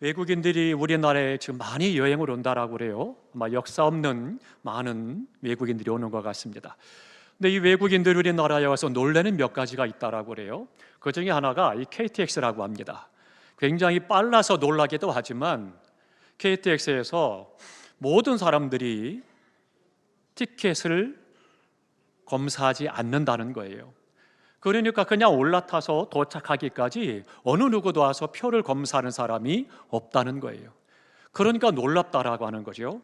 외국인들이 우리나라에 지금 많이 여행을 온다라고 그래요. 아마 역사 없는 많은 외국인들이 오는 것 같습니다. 근데 이 외국인들이 우리나라에 와서 놀라는 몇 가지가 있다라고 그래요. 그 중에 하나가 이 KTX라고 합니다. 굉장히 빨라서 놀라기도 하지만 KTX에서 모든 사람들이 티켓을 검사하지 않는다는 거예요. 그러니까 그냥 올라타서 도착하기까지 어느 누구도 와서 표를 검사하는 사람이 없다는 거예요. 그러니까 놀랍다라고 하는 거죠.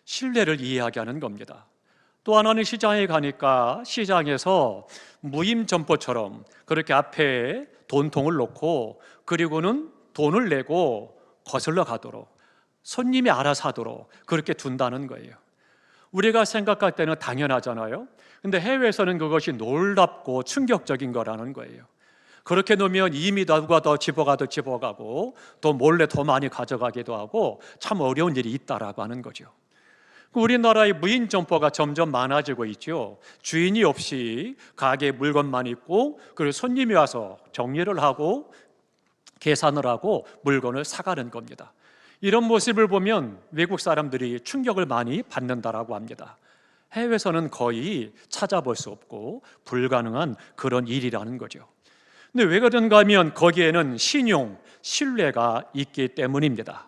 신뢰를 이야기하는 겁니다. 또 하나는 시장에 가니까 시장에서 무임 점포처럼 그렇게 앞에 돈통을 놓고 그리고는 돈을 내고 거슬러 가도록 손님이 알아서 하도록 그렇게 둔다는 거예요. 우리가 생각할 때는 당연하잖아요. 근데 해외에서는 그것이 놀랍고 충격적인 거라는 거예요. 그렇게 놓으면 이미 누가 더 집어가고 또 몰래 더 많이 가져가기도 하고 참 어려운 일이 있다라고 하는 거죠. 우리나라의 무인 점포가 점점 많아지고 있죠. 주인이 없이 가게에 물건만 있고 그리고 손님이 와서 정리를 하고 계산을 하고 물건을 사가는 겁니다. 이런 모습을 보면 외국 사람들이 충격을 많이 받는다라고 합니다. 해외에서는 거의 찾아볼 수 없고 불가능한 그런 일이라는 거죠. 근데 왜 그런가 하면 거기에는 신용, 신뢰가 있기 때문입니다.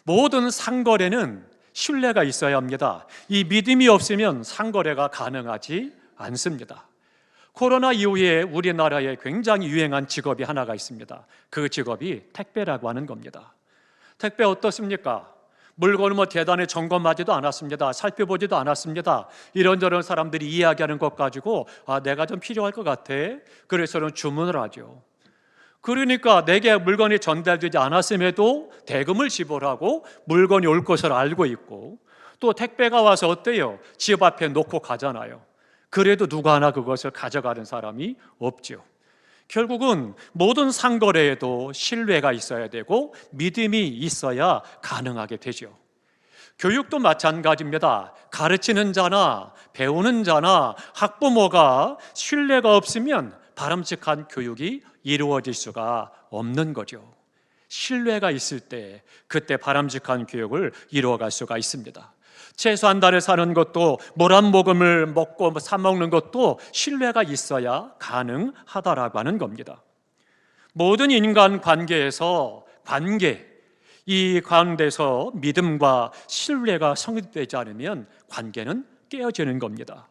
모든 상거래는 신뢰가 있어야 합니다. 이 믿음이 없으면 상거래가 가능하지 않습니다. 코로나 이후에 우리나라에 굉장히 유행한 직업이 하나가 있습니다. 그 직업이 택배라고 하는 겁니다. 택배 어떻습니까? 물건을 대단히 점검하지도 않았습니다. 살펴보지도 않았습니다. 이런저런 사람들이 이야기하는 것 가지고 내가 좀 필요할 것 같아. 그래서는 주문을 하죠. 그러니까 내게 물건이 전달되지 않았음에도 대금을 지불하고 물건이 올 것을 알고 있고 또 택배가 와서 어때요? 집 앞에 놓고 가잖아요. 그래도 누가 하나 그것을 가져가는 사람이 없죠. 결국은 모든 상거래에도 신뢰가 있어야 되고 믿음이 있어야 가능하게 되죠. 교육도 마찬가지입니다. 가르치는 자나 배우는 자나 학부모가 신뢰가 없으면 바람직한 교육이 이루어질 수가 없는 거죠. 신뢰가 있을 때 그때 바람직한 교육을 이루어갈 수가 있습니다. 채소 한 달을 사는 것도 물 한 모금을 먹고 사 먹는 것도 신뢰가 있어야 가능하다라고 하는 겁니다. 모든 인간 관계에서 이 가운데서 믿음과 신뢰가 성립되지 않으면 관계는 깨어지는 겁니다.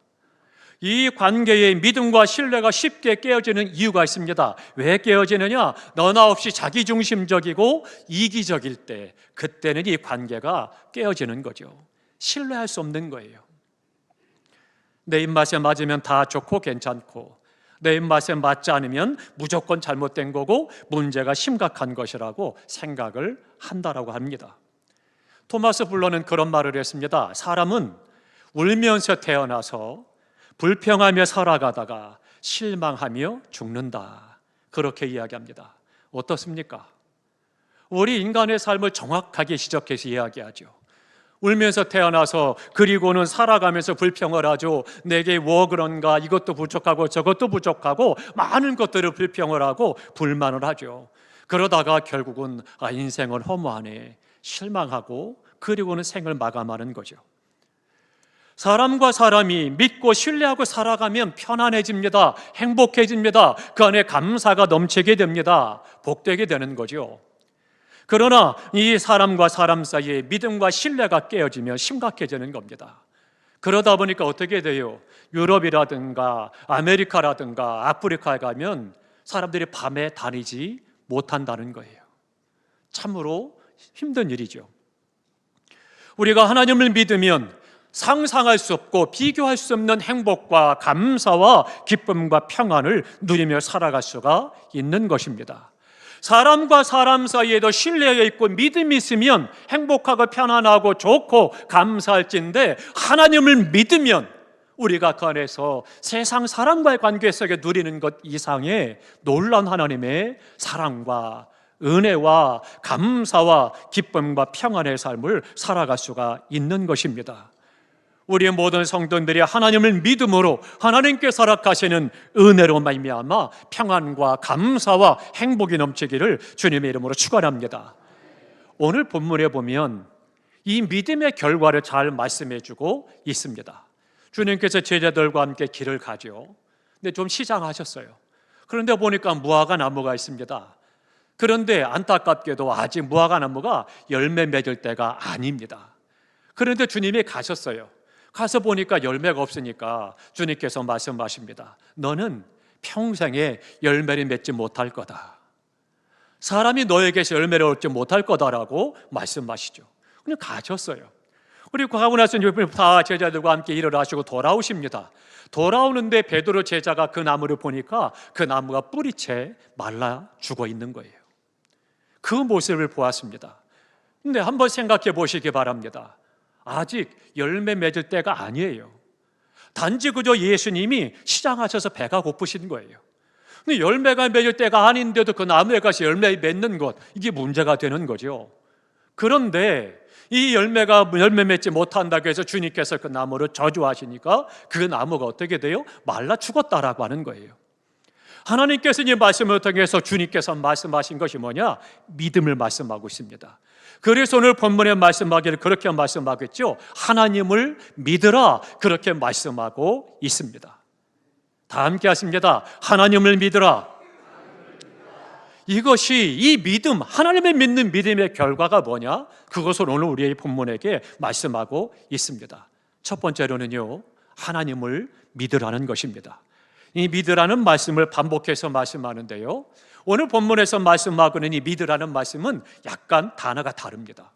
이 관계의 믿음과 신뢰가 쉽게 깨어지는 이유가 있습니다. 왜 깨어지느냐? 너나 없이 자기중심적이고 이기적일 때 그때는 이 관계가 깨어지는 거죠. 신뢰할 수 없는 거예요. 내 입맛에 맞으면 다 좋고 괜찮고 내 입맛에 맞지 않으면 무조건 잘못된 거고 문제가 심각한 것이라고 생각을 한다라고 합니다. 토마스 불러는 그런 말을 했습니다. 사람은 울면서 태어나서 불평하며 살아가다가 실망하며 죽는다. 그렇게 이야기합니다. 어떻습니까? 우리 인간의 삶을 정확하게 지적해서 이야기하죠. 울면서 태어나서 그리고는 살아가면서 불평을 하죠. 내게 뭐 그런가, 이것도 부족하고 저것도 부족하고 많은 것들을 불평을 하고 불만을 하죠. 그러다가 결국은 인생은 허무하네, 실망하고 그리고는 생을 마감하는 거죠. 사람과 사람이 믿고 신뢰하고 살아가면 편안해집니다. 행복해집니다. 그 안에 감사가 넘치게 됩니다. 복되게 되는 거죠. 그러나 이 사람과 사람 사이에 믿음과 신뢰가 깨어지면 심각해지는 겁니다. 그러다 보니까 어떻게 돼요? 유럽이라든가 아메리카라든가 아프리카에 가면 사람들이 밤에 다니지 못한다는 거예요. 참으로 힘든 일이죠. 우리가 하나님을 믿으면 상상할 수 없고 비교할 수 없는 행복과 감사와 기쁨과 평안을 누리며 살아갈 수가 있는 것입니다. 사람과 사람 사이에도 신뢰가 있고 믿음이 있으면 행복하고 편안하고 좋고 감사할진데 하나님을 믿으면 우리가 그 안에서 세상 사람과의 관계 속에 누리는 것 이상의 놀라운 하나님의 사랑과 은혜와 감사와 기쁨과 평안의 삶을 살아갈 수가 있는 것입니다. 우리의 모든 성도들이 하나님을 믿음으로 하나님께서 허락하시는 은혜로 말미암아 평안과 감사와 행복이 넘치기를 주님의 이름으로 축원합니다. 오늘 본문에 보면 이 믿음의 결과를 잘 말씀해 주고 있습니다. 주님께서 제자들과 함께 길을 가죠. 근데 좀 시장하셨어요. 그런데 보니까 무화과 나무가 있습니다. 그런데 안타깝게도 아직 무화과 나무가 열매 맺을 때가 아닙니다. 그런데 주님이 가셨어요. 가서 보니까 열매가 없으니까 주님께서 말씀하십니다. 너는 평생에 열매를 맺지 못할 거다. 사람이 너에게서 열매를 얻지 못할 거다라고 말씀하시죠. 그냥 가셨어요. 그리고 가고 나서 다 제자들과 함께 일을 하시고 돌아오십니다. 돌아오는데 베드로 제자가 그 나무를 보니까 그 나무가 뿌리채 말라 죽어 있는 거예요. 그 모습을 보았습니다. 근데 한번 생각해 보시기 바랍니다. 아직 열매 맺을 때가 아니에요. 단지 그저 예수님이 시장하셔서 배가 고프신 거예요. 근데 열매가 맺을 때가 아닌데도 그 나무에 가서 열매 맺는 것, 이게 문제가 되는 거죠. 그런데 이 열매 맺지 못한다고 해서 주님께서 그 나무를 저주하시니까 그 나무가 어떻게 돼요? 말라 죽었다라고 하는 거예요. 하나님께서 이 말씀을 통해서 주님께서 말씀하신 것이 뭐냐? 믿음을 말씀하고 있습니다. 그래서 오늘 본문에 말씀하기를 그렇게 말씀하겠죠. 하나님을 믿으라, 그렇게 말씀하고 있습니다. 다 함께 하십니다. 하나님을 믿으라. 이것이 이 믿음, 하나님을 믿는 믿음의 결과가 뭐냐? 그것을 오늘 우리의 본문에게 말씀하고 있습니다. 첫 번째로는요, 하나님을 믿으라는 것입니다. 이 믿으라는 말씀을 반복해서 말씀하는데요, 오늘 본문에서 말씀하고는 이 믿으라는 말씀은 약간 단어가 다릅니다.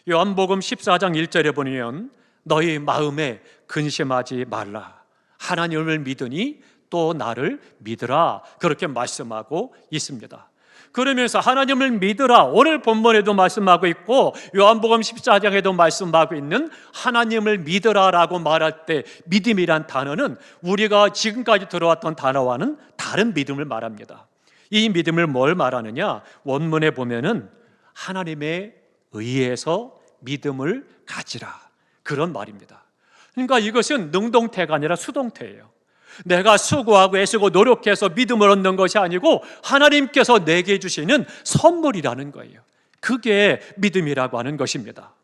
요한복음 14장 1절에 보면 너희 마음에 근심하지 말라. 하나님을 믿으니 또 나를 믿으라. 그렇게 말씀하고 있습니다. 그러면서 하나님을 믿으라, 오늘 본문에도 말씀하고 있고 요한복음 14장에도 말씀하고 있는 하나님을 믿으라라고 말할 때 믿음이란 단어는 우리가 지금까지 들어왔던 단어와는 다른 믿음을 말합니다. 이 믿음을 뭘 말하느냐? 원문에 보면은 하나님의 의에서 믿음을 가지라, 그런 말입니다. 그러니까 이것은 능동태가 아니라 수동태예요. 내가 수고하고 애쓰고 노력해서 믿음을 얻는 것이 아니고 하나님께서 내게 주시는 선물이라는 거예요. 그게 믿음이라고 하는 것입니다.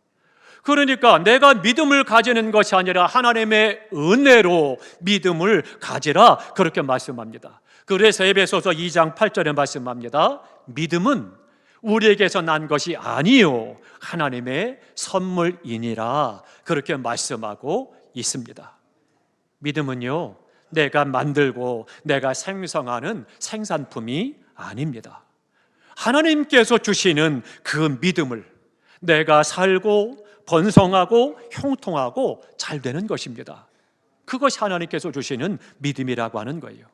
그러니까 내가 믿음을 가지는 것이 아니라 하나님의 은혜로 믿음을 가지라, 그렇게 말씀합니다. 그래서 에베소서 2장 8절에 말씀합니다. 믿음은 우리에게서 난 것이 아니요 하나님의 선물이니라, 그렇게 말씀하고 있습니다. 믿음은요, 내가 만들고 내가 생성하는 생산품이 아닙니다. 하나님께서 주시는 그 믿음을 내가 살고 번성하고 형통하고 잘 되는 것입니다. 그것이 하나님께서 주시는 믿음이라고 하는 거예요.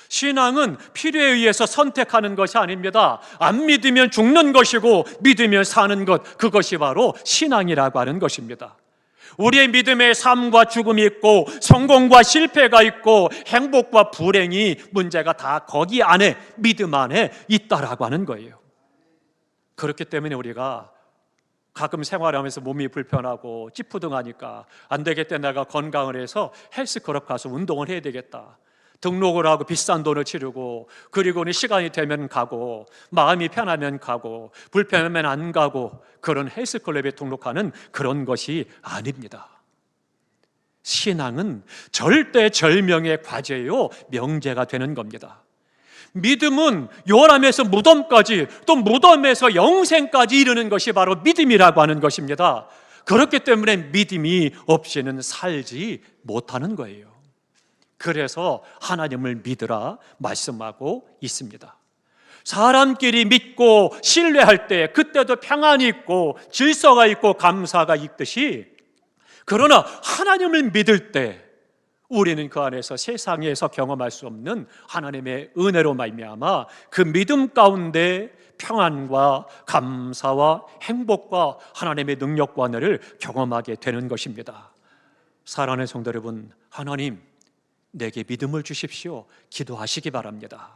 신앙은 필요에 의해서 선택하는 것이 아닙니다. 안 믿으면 죽는 것이고 믿으면 사는 것, 그것이 바로 신앙이라고 하는 것입니다. 우리의 믿음에 삶과 죽음이 있고 성공과 실패가 있고 행복과 불행이, 문제가 다 거기 안에, 믿음 안에 있다라고 하는 거예요. 그렇기 때문에 우리가 가끔 생활하면서 몸이 불편하고 찌푸둥하니까 안 되겠다, 내가 건강을 해서 헬스클럽 가서 운동을 해야 되겠다, 등록을 하고 비싼 돈을 치르고, 그리고는 시간이 되면 가고, 마음이 편하면 가고, 불편하면 안 가고, 그런 헬스클럽에 등록하는 그런 것이 아닙니다. 신앙은 절대절명의 과제요, 명제가 되는 겁니다. 믿음은 요람에서 무덤까지, 또 무덤에서 영생까지 이르는 것이 바로 믿음이라고 하는 것입니다. 그렇기 때문에 믿음이 없이는 살지 못하는 거예요. 그래서 하나님을 믿으라 말씀하고 있습니다. 사람끼리 믿고 신뢰할 때 그때도 평안이 있고 질서가 있고 감사가 있듯이, 그러나 하나님을 믿을 때 우리는 그 안에서 세상에서 경험할 수 없는 하나님의 은혜로 말미암아 그 믿음 가운데 평안과 감사와 행복과 하나님의 능력과 은혜를 경험하게 되는 것입니다. 사랑하는 성도 여러분, 하나님 내게 믿음을 주십시오, 기도하시기 바랍니다.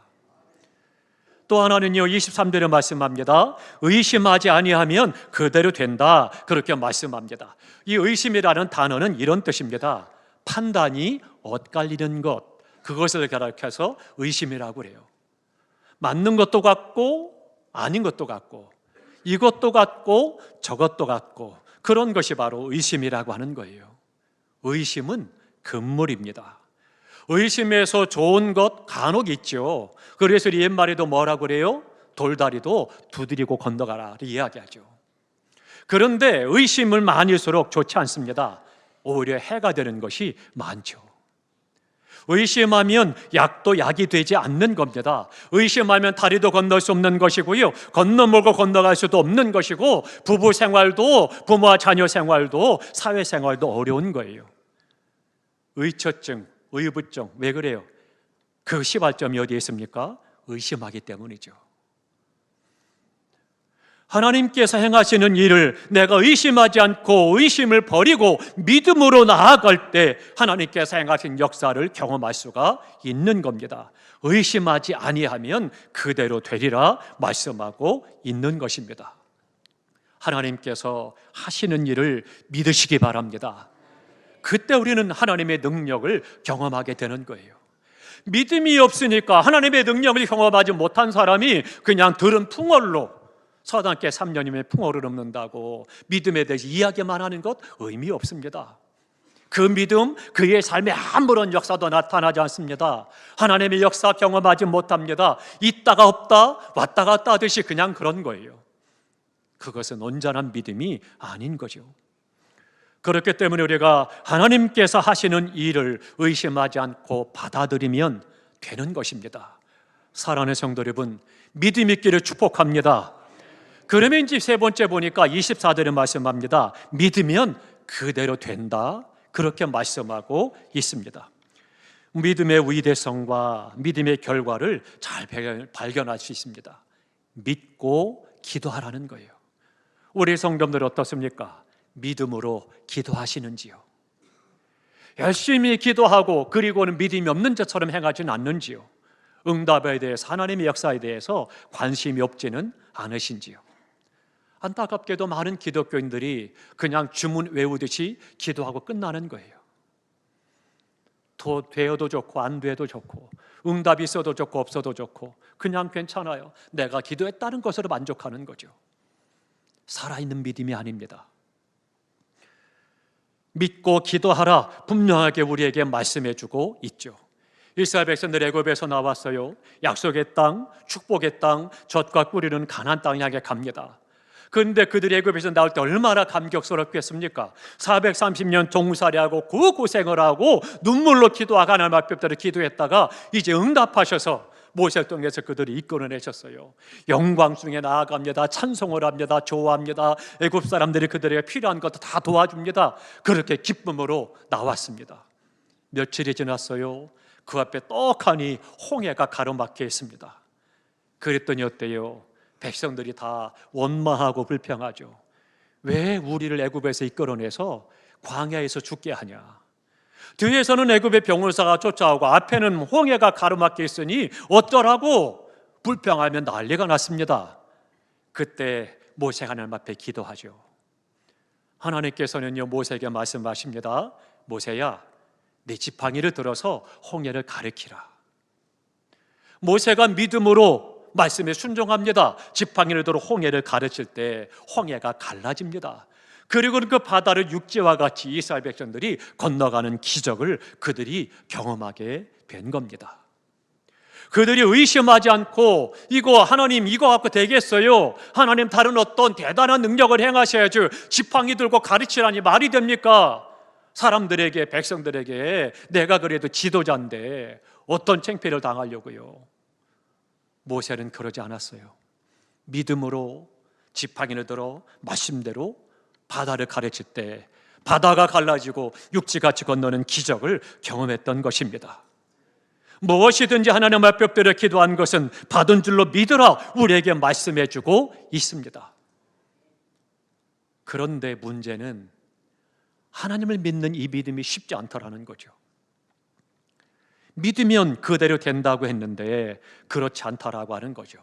또 하나는요, 23절에 말씀합니다. 의심하지 아니하면 그대로 된다, 그렇게 말씀합니다. 이 의심이라는 단어는 이런 뜻입니다. 판단이 엇갈리는 것, 그것을 가리켜서 의심이라고 그래요. 맞는 것도 같고 아닌 것도 같고, 이것도 같고 저것도 같고 그런 것이 바로 의심이라고 하는 거예요. 의심은 금물입니다. 의심에서 좋은 것 간혹 있죠. 그래서 옛말에도 뭐라고 그래요? 돌다리도 두드리고 건너가라 이야기하죠. 그런데 의심을 많일수록 좋지 않습니다. 오히려 해가 되는 것이 많죠. 의심하면 약도 약이 되지 않는 겁니다. 의심하면 다리도 건널 수 없는 것이고요, 건너물고 건너갈 수도 없는 것이고, 부부 생활도, 부모와 자녀 생활도, 사회 생활도 어려운 거예요. 의처증, 의부증, 왜 그래요? 그 시발점이 어디에 있습니까? 의심하기 때문이죠. 하나님께서 행하시는 일을 내가 의심하지 않고 의심을 버리고 믿음으로 나아갈 때 하나님께서 행하신 역사를 경험할 수가 있는 겁니다. 의심하지 아니하면 그대로 되리라 말씀하고 있는 것입니다. 하나님께서 하시는 일을 믿으시기 바랍니다. 그때 우리는 하나님의 능력을 경험하게 되는 거예요. 믿음이 없으니까 하나님의 능력을 경험하지 못한 사람이 그냥 들은 풍월로 사단께 3년이면 풍어를 넘는다고 믿음에 대해서 이야기만 하는 것 의미 없습니다. 그 믿음, 그의 삶에 아무런 역사도 나타나지 않습니다. 하나님의 역사 경험하지 못합니다. 있다가 없다, 왔다 갔다 하듯이 그냥 그런 거예요. 그것은 온전한 믿음이 아닌 거죠. 그렇기 때문에 우리가 하나님께서 하시는 일을 의심하지 않고 받아들이면 되는 것입니다. 사랑하는 성도 여러분, 믿음 있기를 축복합니다. 그러면 이제 세 번째 보니까 24절에 말씀합니다. 믿으면 그대로 된다, 그렇게 말씀하고 있습니다. 믿음의 위대성과 믿음의 결과를 잘 발견할 수 있습니다. 믿고 기도하라는 거예요. 우리 성도들 어떻습니까? 믿음으로 기도하시는지요? 열심히 기도하고 그리고는 믿음이 없는 자처럼 행하지는 않는지요? 응답에 대해서, 하나님의 역사에 대해서 관심이 없지는 않으신지요? 안타깝게도 많은 기독교인들이 그냥 주문 외우듯이 기도하고 끝나는 거예요. 되어도 좋고 안 돼도 좋고, 응답이 있어도 좋고 없어도 좋고, 그냥 괜찮아요. 내가 기도했다는 것으로 만족하는 거죠. 살아있는 믿음이 아닙니다. 믿고 기도하라 분명하게 우리에게 말씀해 주고 있죠. 이스라엘 백성들 애굽에서 나왔어요. 약속의 땅, 축복의 땅, 젖과 꿀이는 가나안 땅 향해 갑니다. 그런데 그들이 애굽에서 나올 때 얼마나 감격스럽겠습니까? 430년 종살이하고 그 고생을 하고 눈물로 기도하고 하나님 앞에 기도했다가 이제 응답하셔서 모세를 통해서 그들이 이끌어내셨어요. 영광 중에 나아갑니다. 찬송을 합니다. 좋아합니다. 애굽 사람들이 그들에게 필요한 것도 다 도와줍니다. 그렇게 기쁨으로 나왔습니다. 며칠이 지났어요. 그 앞에 떡하니 홍해가 가로막혀 있습니다. 그랬더니 어때요? 백성들이 다 원망하고 불평하죠. 왜 우리를 애굽에서 이끌어내서 광야에서 죽게 하냐? 뒤에서는 애굽의 병을사가 쫓아오고 앞에는 홍해가 가로막혀 있으니 어쩌라고 불평하며 난리가 났습니다. 그때 모세가 하나님 앞에 기도하죠. 하나님께서는요 모세에게 말씀하십니다. 모세야, 네 지팡이를 들어서 홍해를 가리키라. 모세가 믿음으로 말씀에 순종합니다. 지팡이를 들어 홍해를 가르칠 때 홍해가 갈라집니다. 그리고 그 바다를 육지와 같이 이스라엘 백성들이 건너가는 기적을 그들이 경험하게 된 겁니다. 그들이 의심하지 않고 이거 하나님 이거 갖고 되겠어요? 하나님 다른 어떤 대단한 능력을 행하셔야지 지팡이 들고 가르치라니 말이 됩니까? 사람들에게, 백성들에게 내가 그래도 지도자인데 어떤 창피를 당하려고요? 모세는 그러지 않았어요. 믿음으로 지팡이를 들어 말씀대로 바다를 가르칠 때 바다가 갈라지고 육지같이 건너는 기적을 경험했던 것입니다. 무엇이든지 하나님 앞에 엎드려 기도한 것은 받은 줄로 믿으라 우리에게 말씀해 주고 있습니다. 그런데 문제는 하나님을 믿는 이 믿음이 쉽지 않더라는 거죠. 믿으면 그대로 된다고 했는데 그렇지 않다라고 하는 거죠.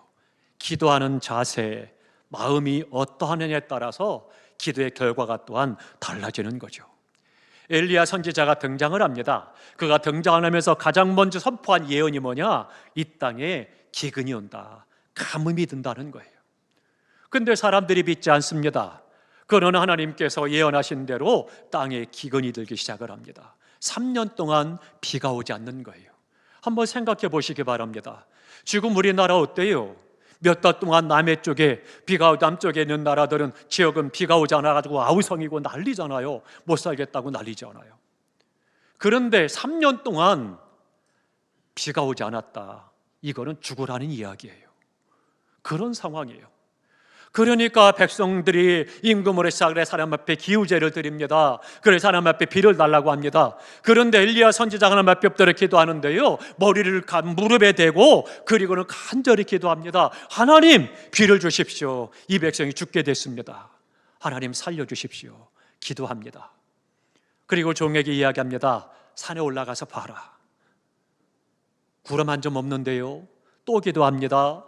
기도하는 자세, 마음이 어떠하느냐에 따라서 기도의 결과가 또한 달라지는 거죠. 엘리야 선지자가 등장을 합니다. 그가 등장하면서 가장 먼저 선포한 예언이 뭐냐? 이 땅에 기근이 온다, 가뭄이 든다는 거예요. 근데 사람들이 믿지 않습니다. 그러나 하나님께서 예언하신 대로 땅에 기근이 들기 시작을 합니다. 3년 동안 비가 오지 않는 거예요. 한번 생각해 보시기 바랍니다. 지금 우리나라 어때요? 몇 달 동안 남해 쪽에 비가 남쪽에 있는 나라들은 지역은 비가 오지 않아가지고 아우성이고 난리잖아요. 못 살겠다고 난리잖아요. 그런데 3년 동안 비가 오지 않았다. 이거는 죽으라는 이야기예요. 그런 상황이에요. 그러니까 백성들이 임금으로 시작을 해 사람 앞에 기우제를 드립니다. 그래서 하나님 앞에 비를 달라고 합니다. 그런데 엘리야 선지자가 하나님 앞에 엎드려 기도하는데요, 머리를 무릎에 대고 그리고는 간절히 기도합니다. 하나님, 비를 주십시오. 이 백성이 죽게 됐습니다. 하나님 살려주십시오. 기도합니다. 그리고 종에게 이야기합니다. 산에 올라가서 봐라. 구름 한 점 없는데요. 또 기도합니다.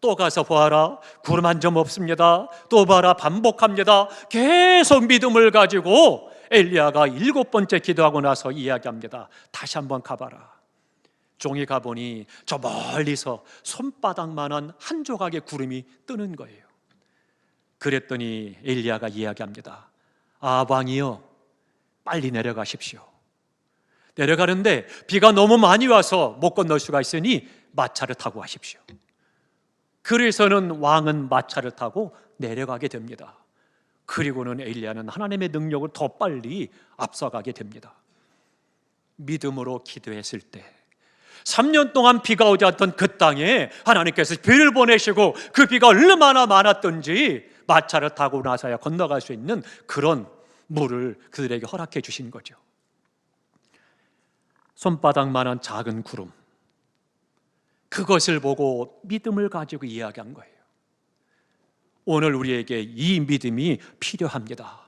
또 가서 보아라. 구름 한 점 없습니다. 또 봐라. 반복합니다. 계속 믿음을 가지고 엘리야가 7번째 기도하고 나서 이야기합니다. 다시 한번 가봐라. 종이 가보니 저 멀리서 손바닥만한 한 조각의 구름이 뜨는 거예요. 그랬더니 엘리야가 이야기합니다. 아, 왕이여, 빨리 내려가십시오. 내려가는데 비가 너무 많이 와서 못 건널 수가 있으니 마차를 타고 가십시오. 그래서는 왕은 마차를 타고 내려가게 됩니다. 그리고는 엘리야는 하나님의 능력을 더 빨리 앞서가게 됩니다. 믿음으로 기도했을 때 3년 동안 비가 오지 않던 그 땅에 하나님께서 비를 보내시고 그 비가 얼마나 많았던지 마차를 타고 나서야 건너갈 수 있는 그런 물을 그들에게 허락해 주신 거죠. 손바닥만한 작은 구름, 그것을 보고 믿음을 가지고 이야기한 거예요. 오늘 우리에게 이 믿음이 필요합니다.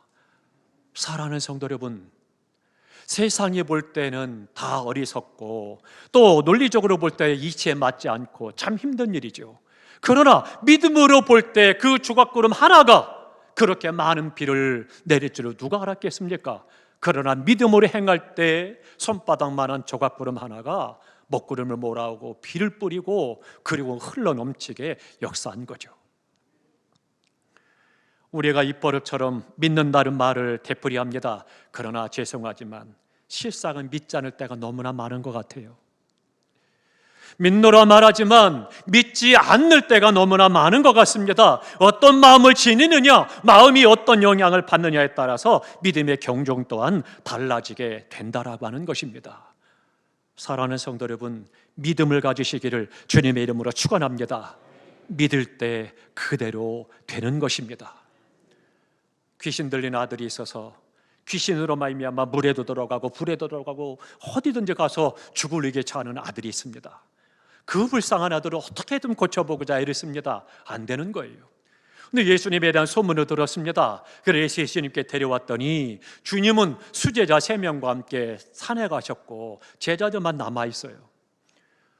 사랑하는 성도 여러분, 세상이 볼 때는 다 어리석고 또 논리적으로 볼 때 이치에 맞지 않고 참 힘든 일이죠. 그러나 믿음으로 볼 때 그 조각구름 하나가 그렇게 많은 비를 내릴 줄을 누가 알았겠습니까? 그러나 믿음으로 행할 때 손바닥만한 조각구름 하나가 먹구름을 몰아오고 비를 뿌리고 그리고 흘러넘치게 역사한 거죠. 우리가 입버릇처럼 믿는다는 말을 되풀이합니다. 그러나 죄송하지만 실상은 믿지 않을 때가 너무나 많은 것 같아요. 믿노라 말하지만 믿지 않을 때가 너무나 많은 것 같습니다. 어떤 마음을 지니느냐, 마음이 어떤 영향을 받느냐에 따라서 믿음의 경종 또한 달라지게 된다라고 하는 것입니다. 사랑하는 성도 여러분, 믿음을 가지시기를 주님의 이름으로 축원합니다. 믿을 때 그대로 되는 것입니다. 귀신 들린 아들이 있어서 귀신으로 말미암아 물에도 들어가고 불에도 들어가고 어디든지 가서 죽을 위기에 처하는 아들이 있습니다. 그 불쌍한 아들을 어떻게든 고쳐보고자 애를 씁니다. 안 되는 거예요. 근데 예수님에 대한 소문을 들었습니다. 그래서 예수님께 데려왔더니 주님은 수제자 3명과 함께 산에 가셨고 제자들만 남아있어요.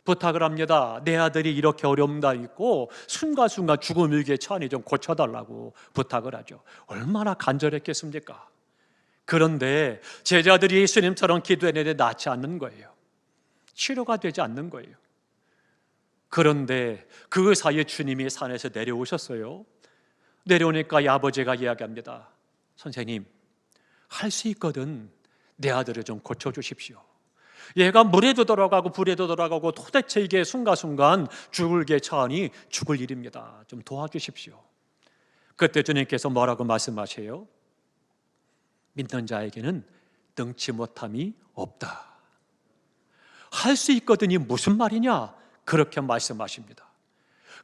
부탁을 합니다. 내 아들이 이렇게 어려움 다 있고 순간순간 죽음 위기에 처하니 좀 고쳐달라고 부탁을 하죠. 얼마나 간절했겠습니까? 그런데 제자들이 예수님처럼 기도했는데 낫지 않는 거예요. 치료가 되지 않는 거예요. 그런데 그 사이에 주님이 산에서 내려오셨어요. 내려오니까 이 아버지가 이야기합니다. 선생님, 할 수 있거든. 내 아들을 좀 고쳐주십시오. 얘가 물에도 들어가고 불에도 들어가고 도대체 이게 순간순간 죽을게 처하니 죽을 일입니다. 좀 도와주십시오. 그때 주님께서 뭐라고 말씀하세요? 믿는 자에게는 능치 못함이 없다. 할 수 있거든이 무슨 말이냐? 그렇게 말씀하십니다.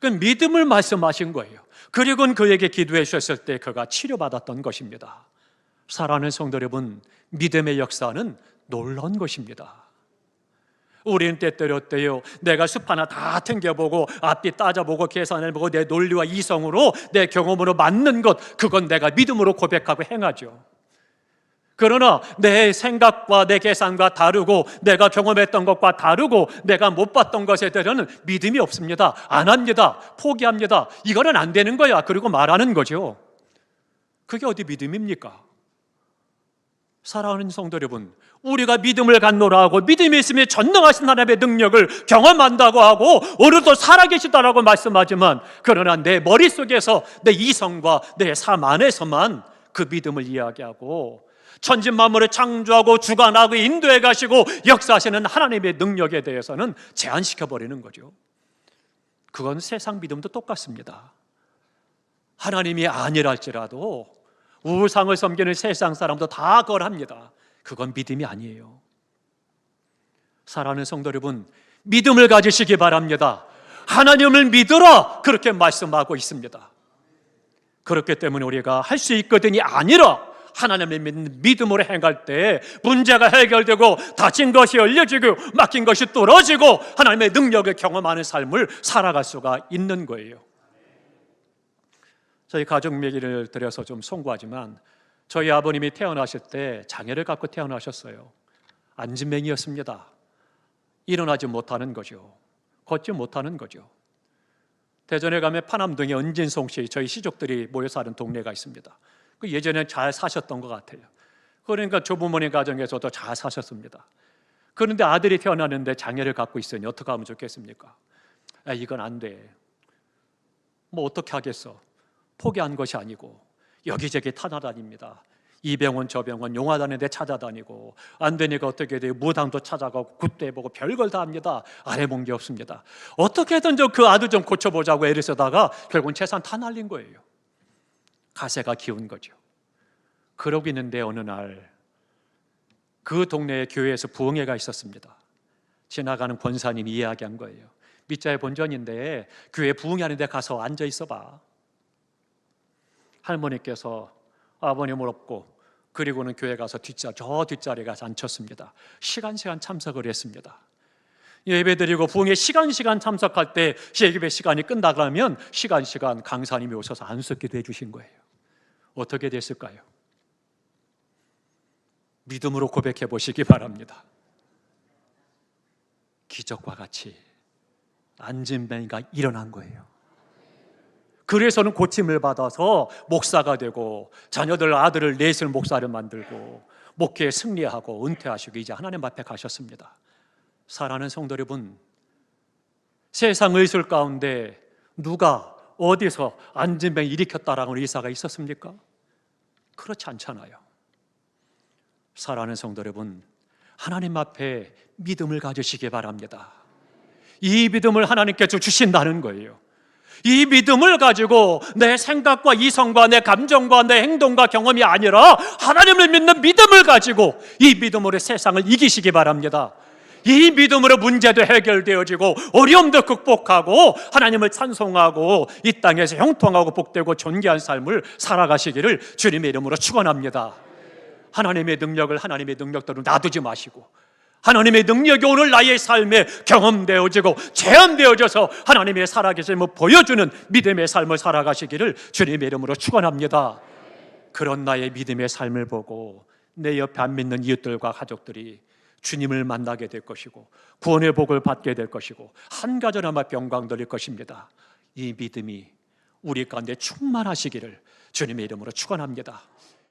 그 믿음을 말씀하신 거예요. 그리고 그에게 기도해 주셨을 때 그가 치료받았던 것입니다. 사랑하는 성도 여러분, 믿음의 역사는 놀라운 것입니다. 우리는 때때로 어때요? 내가 숲 하나 다 튕겨보고 앞뒤 따져보고 계산해보고 내 논리와 이성으로 내 경험으로 맞는 것, 그건 내가 믿음으로 고백하고 행하죠. 그러나 내 생각과 내 계산과 다르고 내가 경험했던 것과 다르고 내가 못 봤던 것에 대해서는 믿음이 없습니다. 안 합니다. 포기합니다. 이거는 안 되는 거야. 그리고 말하는 거죠. 그게 어디 믿음입니까? 사랑하는 성도 여러분, 우리가 믿음을 갖노라 하고 믿음이 있으면 전능하신 하나님의 능력을 경험한다고 하고 오늘도 살아계시다라고 말씀하지만, 그러나 내 머릿속에서 내 이성과 내 삶 안에서만 그 믿음을 이야기하고 천지만물을 창조하고 주관하고 인도해 가시고 역사하시는 하나님의 능력에 대해서는 제한시켜버리는 거죠. 그건 세상 믿음도 똑같습니다. 하나님이 아니랄지라도 우상을 섬기는 세상 사람도 다 그걸 합니다. 그건 믿음이 아니에요. 사랑하는 성도 여러분, 믿음을 가지시기 바랍니다. 하나님을 믿으라, 그렇게 말씀하고 있습니다. 그렇기 때문에 우리가 할 수 있거든이 아니라 하나님을 믿는 믿음으로 행할 때 문제가 해결되고 다친 것이 열려지고 막힌 것이 뚫어지고 하나님의 능력을 경험하는 삶을 살아갈 수가 있는 거예요. 저희 가족 얘기를 드려서 좀 송구하지만 저희 아버님이 태어나실 때 장애를 갖고 태어나셨어요. 안진뱅이였습니다. 일어나지 못하는 거죠. 걷지 못하는 거죠. 대전에 가면 파남동에 은진송 씨, 저희 시족들이 모여 사는 동네가 있습니다. 그 예전에 잘 사셨던 것 같아요. 그러니까 조부모님 가정에서도 잘 사셨습니다. 그런데 아들이 태어났는데 장애를 갖고 있으니 어떻게 하면 좋겠습니까? 이건 안 돼. 뭐 어떻게 하겠어? 포기한 것이 아니고 여기저기 찾아다닙니다. 이 병원 저 병원 용화다는 데 찾아다니고 안 되니까 어떻게 돼요? 무당도 찾아가고 굿도 해보고 별걸 다 합니다. 안 해본 게 없습니다. 어떻게든 그 아들 좀 고쳐보자고 애를 쓰다가 결국은 재산 다 날린 거예요. 가세가 기운 거죠. 그러고 있는데 어느 날 그 동네의 교회에서 부흥회가 있었습니다. 지나가는 권사님이 이야기한 거예요. 밑자의 본전인데 교회 부흥회하는 데 가서 앉아 있어봐. 할머니께서 아버님을 업고 그리고는 교회 가서 저 뒷자리에 가서 앉혔습니다. 시간 참석을 했습니다. 예배드리고 부흥회 시간 참석할 때 예배 시간이 끝나가면 시간 강사님이 오셔서 안수기도 해주신 거예요. 어떻게 됐을까요? 믿음으로 고백해 보시기 바랍니다. 기적과 같이 안진뱅이가 일어난 거예요. 그래서는 고침을 받아서 목사가 되고 자녀들 아들을 넷을 목사를 만들고 목회에 승리하고 은퇴하시고 이제 하나님 앞에 가셨습니다. 사랑하는 성도 여러분, 세상 의술 가운데 누가 어디서 안진뱅이 일으켰다라는 의사가 있었습니까? 그렇지 않잖아요. 사랑하는 성도 여러분, 하나님 앞에 믿음을 가지시기 바랍니다. 이 믿음을 하나님께서 주신다는 거예요. 이 믿음을 가지고 내 생각과 이성과 내 감정과 내 행동과 경험이 아니라 하나님을 믿는 믿음을 가지고 이 믿음으로 세상을 이기시기 바랍니다. 이 믿음으로 문제도 해결되어지고 어려움도 극복하고 하나님을 찬송하고 이 땅에서 형통하고 복되고 존귀한 삶을 살아가시기를 주님의 이름으로 축원합니다. 하나님의 능력대로 놔두지 마시고 하나님의 능력이 오늘 나의 삶에 경험되어지고 체험되어져서 하나님의 살아계심을 보여주는 믿음의 삶을 살아가시기를 주님의 이름으로 축원합니다. 그런 나의 믿음의 삶을 보고 내 옆에 안 믿는 이웃들과 가족들이 주님을 만나게 될 것이고 구원의 복을 받게 될 것이고 한 가지나마 영광 돌릴 것입니다. 이 믿음이 우리 가운데 충만하시기를 주님의 이름으로 축원합니다.